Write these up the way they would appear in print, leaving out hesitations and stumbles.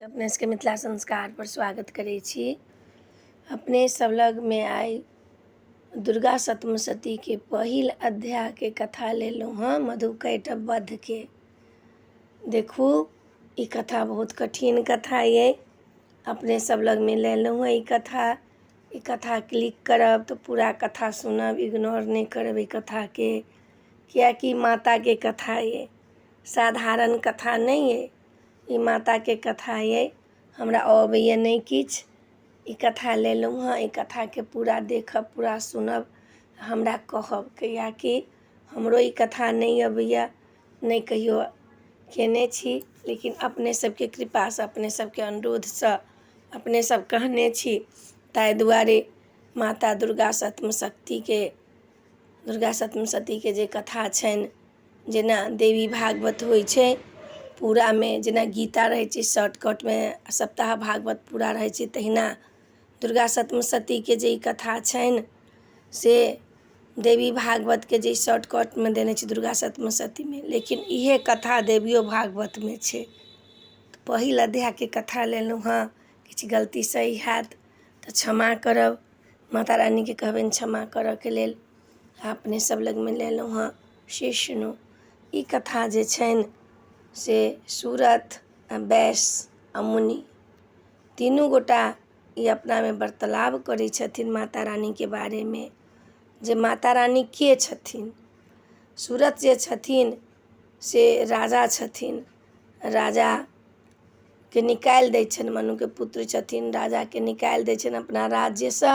अपने सबके मिथिला संस्कार पर स्वागत करै छी। अपने सब लग में आइ दुर्गा सप्तशती के पहिल अध्याय के कथा लेलहुँ हँ, मधुकैटभ वध के। देखू, ई कथा बहुत कठिन कथा ये। अपने सब लग में लेलहुँ हँ ई कथा क्लिक करब तो पूरा कथा सुनब, इग्नोर नहीं करब ई कथा के, कियाकि माता के कथा ये, साधारण कथा नहीं ये। ई माता के कथा ये, हमरा अबैया नहीं किछ। ई कथा लेलहुँ हँ, ई कथा के पूरा देखब, पूरा सुनब, हमरा कहब, कियाकि हमरो ई कथा नहीं अबैया, नहीं कहियो केने छी, लेकिन अपने सबके कृपा से, अपने सबके अनुरोध से अपने सब कहने छी। ताहि दुआरे माता दुर्गा सप्तशती के जे कथा छनि, जेना देवी भागवत होइ छै पूरा में, जेना गीता रहे छै शॉर्टकट में सप्ताह भागवत पूरा रहे छै, तहिना दुर्गा सप्तशती के जे कथा छनि से देवी भागवत के जे शॉर्टकट में देने छै दुर्गा सप्तशती में, लेकिन इहे कथा देवियो भागवत में छै। तो पहिल अध्याय के कथा लेलहुँ हँ, किछु गलती सही हैत तो क्षमा करब, माता रानी के कहबनि क्षमा करऽ के लेल। अपने सब लग में लेलहुँ हँ, से सुनू। ई कथा जे छनि से सूरत आ बैस आ मुनि तीनू गोटा ई अपना में वार्तालाप करै छथिन माता रानी के बारे में, जे माता रानी के छथिन। सूरत जे छथिन से राजा छथिन, राजा के निकालि दै छनि, मनु के पुत्र छथिन, राजा के निकालि दै छनि अपना राज्य से,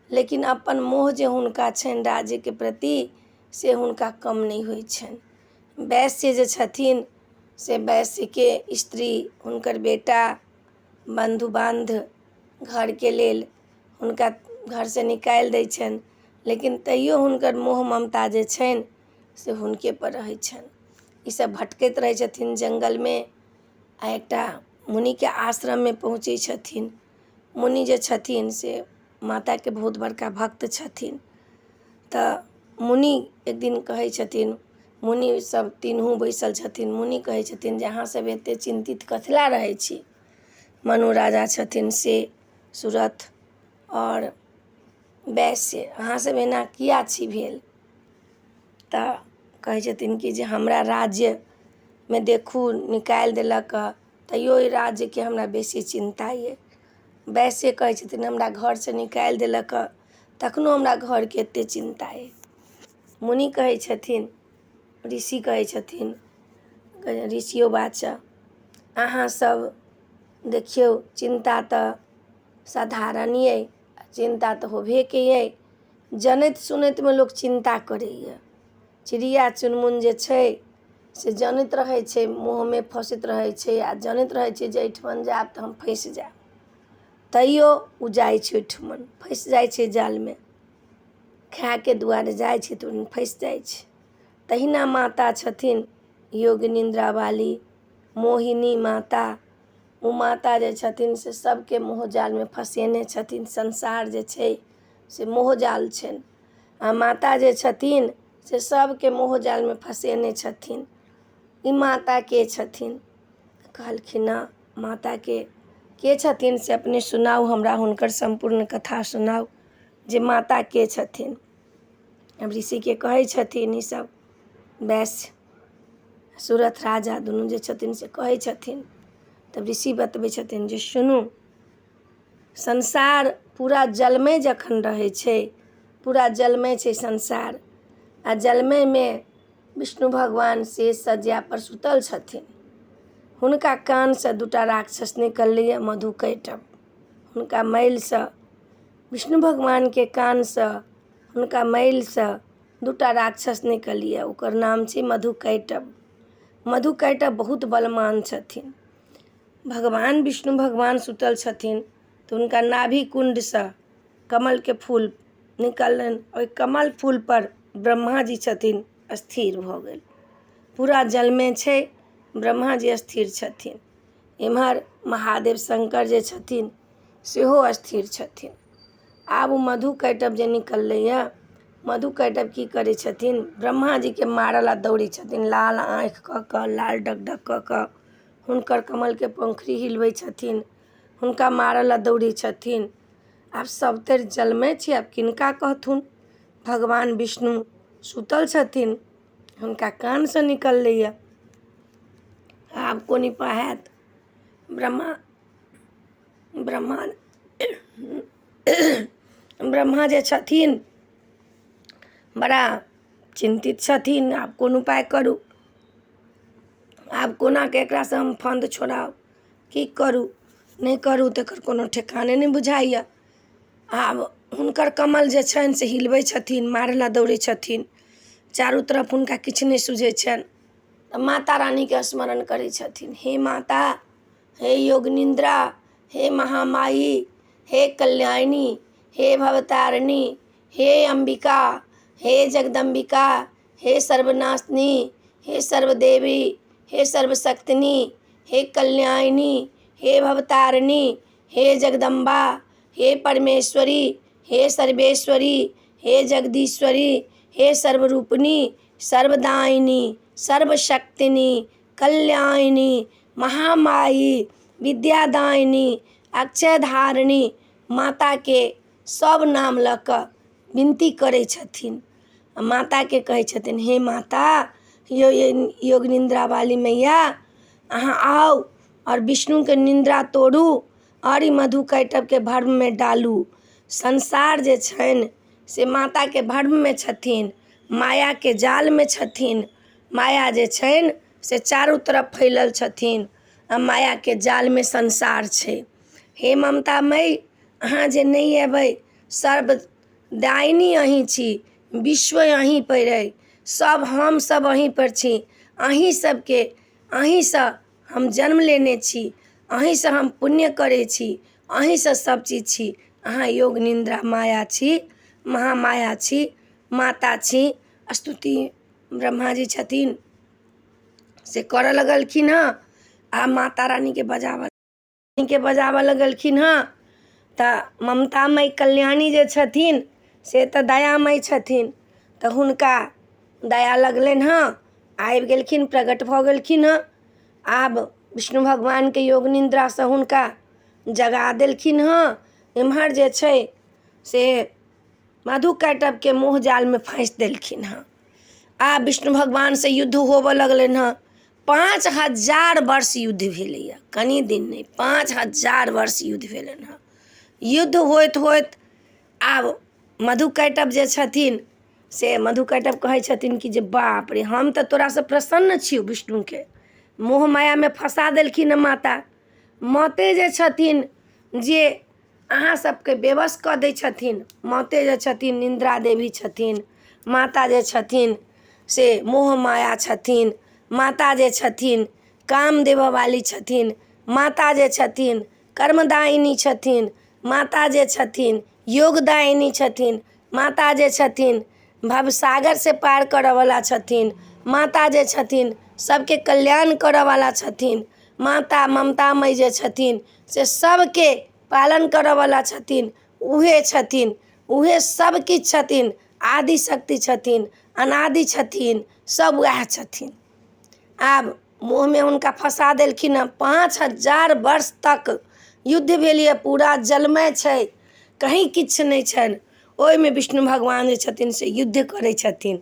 लेकिन अपन मोह जे हुनका छनि राज्य के प्रति से हुनका कम नहीं होइ छनि। वैश्य जे छथिन से वैश्य के स्त्री, हुनकर बेटा, बंधु बांध घर के लेल हुनका घर से निकालि दै छनि, लेकिन तैयो हुनकर मोह ममता जे छनि से हुनके पर रहै छनि। ई सब भटकैत रहै छथिन जंगल में, आ एकटा मुनि के आश्रम में पहुँचे छथिन। मुनि जे छथिन से माता के बहुत बड़का भक्त छथिन। तो मुनि एक दिन कहै छथिन, मुनि सब तीनू बैसल छथिन, मुनि कहै छथिन जे अहाँ सब एते चिंतित कथिला रहै छी। मनु राजा छथिन से, सूरत और वैश्य, अहाँ सब एना किया छी भेल। तऽ कहै छथिन कि जे हमरा राज्य में देखू निकालि देलक, तैयो ई राज्य के हमरा बेसी चिंता ये। वैश्य कहै छथिन हमरा घर से निकालि देलक, तखनो हमरा घर के एते चिंता ये। मुनि कहै छथिन, ऋषि कहै छथिन, ऋषियो बाच, अहाँ सब देखियौ चिंता तो साधारण ये, चिंता तो होबे के ये। जनैत सुनैत में लोग चिंता करैया। चिड़िया चुनमुन जे छै से जनैत रहै छै, मोह में फंसैत रहै छै, आ जनैत रहै छै जे एहिठमन जायब तऽ हम फंसि जायब, तैयो उ जाइ छै ओहिठमन, फंसि जाइ छै जाल में, खाय के दुआरे जाइ छै तऽ ओहिमे फंसि जाइ छै। तहिना माता छथिन योग निद्रा वाली मोहिनी माता, उ माता जे छथिन से सबके मोह जाल में फंसेने छथिन। संसार जे छै से मोह जाल छनि, आ माता जे छथिन से सबके मोह जाल में फंसेने छथिन। ई माता के छथिन। कहलखिन माता के छथिन से अपने सुनाउ, हमरा हुनकर संपूर्ण कथा सुनाउ जे माता के छथिन। अब ऋषि के कहै छथिन ई सब, वैश्य सूरत राजा दुनू जे छथिन से कहै छथिन। तब ऋषि बतबै छथिन जे सुनू, संसार पूरा जलमय जखन रहै छै, पूरा जलमय छै संसार, आ जलमय में विष्णु भगवान शेष सज्जा पर सुतल छथिन। हुनका कान से दूटा राक्षस निकलैया मधुकैटभ। हुनका मैल से, विष्णु भगवान के कान से, हुनका मैल से दूटा राक्षस निकलिया, ओकर नाम छै मधुकैटभ। मधुकैटभ बहुत बलवान छथिन। भगवान विष्णु भगवान सुतल छथिन तो हुनका नाभि कुंड से कमल के फूल निकलनि, ओहि कमल फूल पर ब्रह्मा जी छथिन स्थिर भऽ गेल। पूरा जल में छै, ब्रह्मा जी स्थिर छथिन। इम्हर महादेव शंकर जे छथिन सेहो स्थिर छथिन। आब मधुकैटभ जे निकलैया, मधुकैटभ की करै छथिन, ब्रह्मा जी के मारऽ ला दौड़ै छथिन, लाल आँखि कऽ कऽ, लाल डगडग कऽ कऽ हुनकर कमल के पंखुड़ी हिलबै छथिन, हुनका मारल दौड़ै छथिन। आब सब तरि जलमे छी, आब किनका कहथुन। भगवान विष्णु सुतल छथिन, हुनका कानसँ निकललैए। आब कोनी पाहैत ब्रह्मा जे छथिन बड़ा चिंतित छथिन। आब कोन उपाय करू, आब कोनाके एकरासँ हम फंद छोड़ाउ, की करू नहि करू तकर कोनो ठेकाने नहि बुझाइए। आब हुनकर कमल जे छनि से हिलबै छथिन, मारला दौड़ै छथिन, चारू तरफ हुनका किछु नहि सुझै छनि। तऽ माता रानीके स्मरण करै छथिन, हे माता, हे योगनिद्रा, हे महामाई, हे कल्याणी, हे भवतारिणी, हे अंबिका, हे जगदम्बिका, हे सर्वनाशनी, हे सर्वदेवी, हे सर्वशक्तिनी, हे कल्याणी, हे भवतारिणी, हे जगदम्बा, हे परमेश्वरी, हे सर्वेश्वरी, हे जगदीश्वरी, हे सर्वरूपिणी, सर्वदायिनी, सर्वशक्तिनी, कल्याणिनी, महामाई, विद्यादायिनी, अक्षयधारिणी। माता के सब नाम लऽ कऽ विनती करै छथिन। माता के कहै छथिन, हे माता योग निद्रा वाली मैया, अहाँ आउ और विष्णु के निद्रा तोड़ू और ई मधु कैटभ के भर्म में डालू। संसार जे छनि से माता के भर्म में छथिन, माया के जाल में छथिन। माया जे छनि से चारू तरफ फैलल छथिन, आ माया के जाल में संसार छै। हे ममता मई, अहाँ जे नहीं अबै, सर्व दायिनी अहीं छी, विश्व अहीं पर अइ, सब हम सब अहीं पर छी। अहीं सबके, अहींसँ हम जन्म लेने छी, अहींसँ हम पुण्य करै छी, अहींसँ सब चीज छी। अहाँ योग निद्रा माया छी, महामाया छी, माता छी। स्तुति ब्रह्मा जी छथिन से करऽ लगलखिन हँ। आ माता रानी के बजावऽ लगलखिन हँ। तऽ ममतामयी कल्याणी जे छथिन से तऽ दयामयी छथिन, तऽ हुनका दया लगलनि हँ, आबि गेलखिन, प्रकट भऽ गेलखिन हँ। आब विष्णु भगवान के योग निद्रासँ हुनका जगा देलखिन हँ। एम्हर जे छै से मधु कैटभ के मोह जाल में फँसि देलखिन हँ। आब विष्णु भगवान से युद्ध होबऽ लगलनि हँ। 5000 वर्ष युद्ध भेलैए, कनि दिन नहीं, 5000 वर्ष युद्ध भेलनि हँ। युद्ध होइत होइत आब मधु कैटभ जे छथिन से मधु कैटभ कहै छथिन कि जे बाप रे, हम तऽ तोरासँ प्रसन्न छियौ। विष्णु के मोह माया में फंसा देलखिन माता। माते जे छथिन जे अहाँ सबके बेबस कऽ दै छथिन, माते जे छथिन निद्रा देवी छथिन, माता जे छथिन से मोह माया छथिन, माता जे छथिन काम देबऽ वाली छथिन, माता जे छथिन कर्मदायिनी छथिन, माता जे छथिन योगदायिनी छथिन, माता जे छथिन भवसागर से पार करऽ वाला छथिन, माता जे छथिन सबके कल्याण करऽ वाला छथिन। माता ममतामयी जे छथिन से सबके पालन करऽ वाला छथिन। उहे छथिन, उहे सब किछु छथिन, आदि शक्ति छथिन, अनादि छथिन, सब वएह छथिन। आब मोह में हुनका फंसा देलखिन हँ। 5000 वर्ष तक युद्ध भेलैए, पूरा जलमय छै, कहीं किछु नहीं छनि। ओहिमे विष्णु भगवान जे छथिन से युद्ध करै छथिन।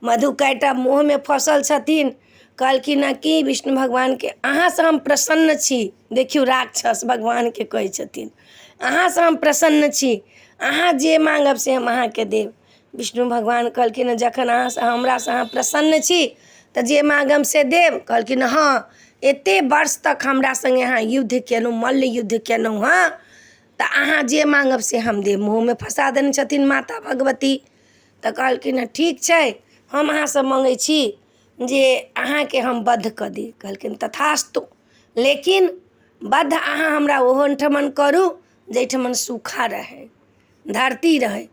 मधु कैटभ मोह में फंसल छथिन। कहलखिन हँ कि विष्णु भगवान के, अहाँसँ हम प्रसन्न छी। देखियौ राक्षस भगवान के कहै छथिन, अहाँसँ हम प्रसन्न छी, अहाँ जे मांगब से हम अहाँके देब। विष्णु भगवान कहलखिन हँ जखन अहाँसँ हमरासँ अहाँ प्रसन्न छी तऽ जे मांगब से देब। कहलखिन हाँ, एते वर्ष तक हमरा संगे अहाँ युद्ध केलहुँ, मल्ल युद्ध केलहुँ हँ, तऽ अहाँ जे मांगब से हम देब। मुँह में फंसा देने छथिन माता भगवती। तऽ कहलखिन हँ ठीक छै, हम अहाँसँ मांगै छी जे अहाँके हम वध कऽ दी। कहलखिन तथास्तु, लेकिन वध अहाँ हमरा ओहन ठमन करू जाहिठमन सूखा रहै, धरती रहै।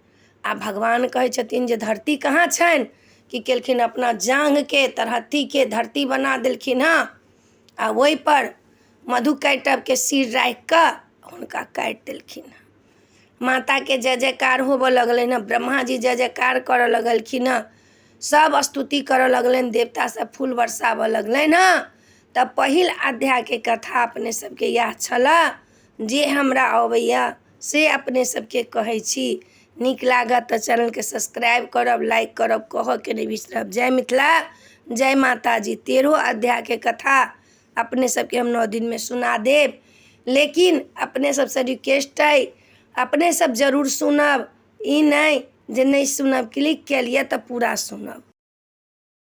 आ भगवान कहै छथिन जे धरती कहाँ छनि, कि केलखिन अपना जांघके तरहत्थीके धरती बना देलखिन हँ। आ ओहिपर मधु कैटभ के सिर राखि कऽ हुनका काटि देलखिन हँ। माता के जय जयकार होबऽ लगलनि हँ, ब्रह्मा जी जय जयकार करऽ लगलखिन हँ, सब स्तुति करऽ लगलनि, देवता सब फूल बरसाबऽ लगलनि हँ। तऽ पहिल अध्याय के कथा अपने सबके याद छला जे हमरा अबैया से अपने सबके कहै छी। नीक लागत तऽ चैनल के सब्सक्राइब करब, लाइक करब, कहऽ के नहीं बिसरब। जय मिथिला, जय माता जी। 13 अध्याय के कथा अपने सबके हम 9 दिन में सुना देब, लेकिन अपने सबसे रिक्वेस्ट है अपने सब जरूर सुनब, ई नहीं जे नहीं सुनब। क्लिक के लिए तो पूरा सुनब।